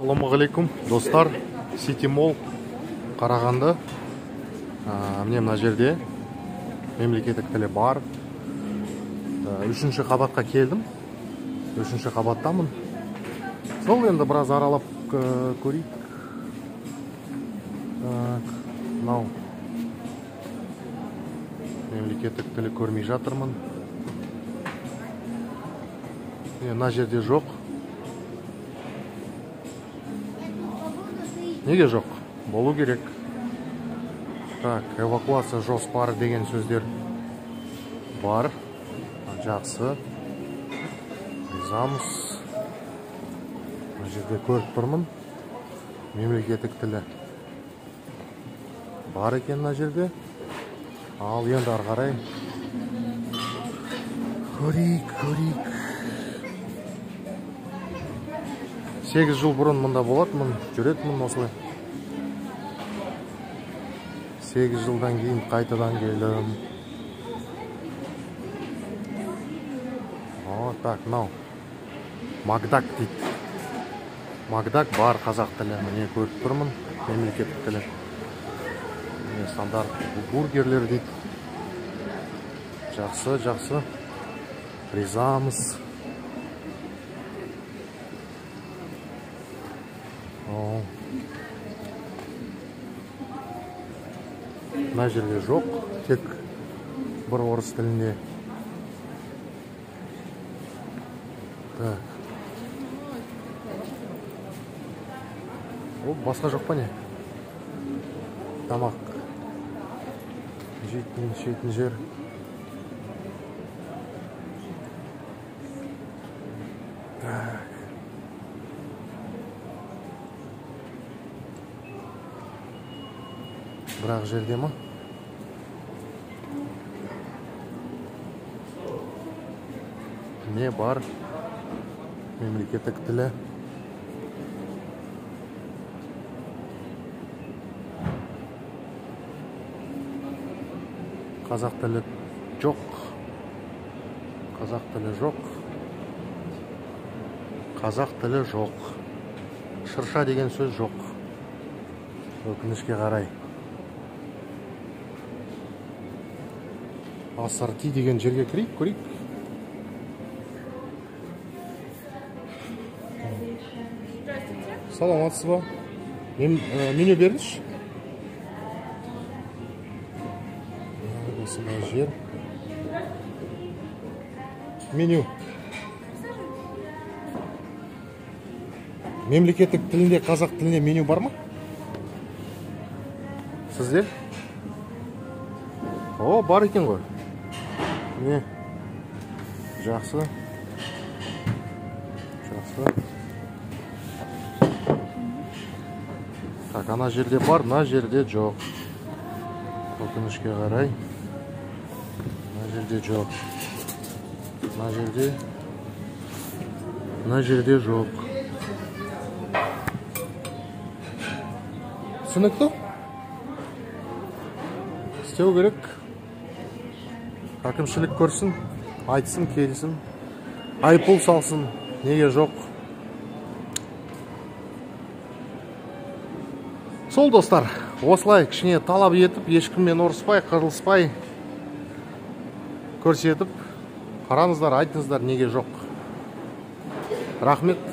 Ассалаумағалейкум достар, City Mall Қарағанды. Міне мына жерде мемлекеттік тілі бар. Үшінші қабатқа келдім. Үшінші қабаттамын. Сол енді біраз аралап көрейік. Мынау мемлекеттік тілі көрмей жатырмын. Мына жерде жоқ. Неге жоқ? Болу керек. Так, эвакуация жоспары деген сөздер бар. Жақсы. Ризамыз. Мына жерде көріп тұрмын. Мемлекеттік тілі бар екен мына жерде. Ал енді ары қарай көрейік. 8 жыл бұрын мұнда болатынмын, жүретінмін осылай. 8 жылдан кейін қайтадан келдім. Так, мынау Макдак дейді. Макдак бар қазақ тілі, міне көріп тұрмын, мемлекеттік тілі. Стандарт бургерлер дейді. Жақсы. Ризамыз. Мына жерде жоқ, тек бір орыс тілінде. Так. Басқа жоқ па не? Тамақ. Жейтін жер. Так. Бірақ жерде ма? Не бар? Мемлекеттік тілі. Қазақ тілі жоқ. Қазақ тілі жоқ. Шырша деген сөз жоқ. Өкінішке қарай. Асарти деген жерге көрейік. Саламатсыз ба? Меню беріңізші. Осындай жер. Меню. Мемлекеттік тілінде, қазақ тілінде меню бар ма? Сізде? Бар екен ғой. Не? Жақсы. Так, ана жерде бар, мына жерде жоқ. Өкінішке қарай. Мына жерде жоқ. Мына жерде жоқ. Түсінікті? Істеу керек. Әкімшілік көрсін, айтсын, келсін. Айыппұл салсын, неге жоқ? Сол достар, осылай кішіне талап етіп, ешкіммен ұрыспай, қырылыспай көрсетіп, қараңыздар, айтыңыздар, неге жоқ. Рахмет.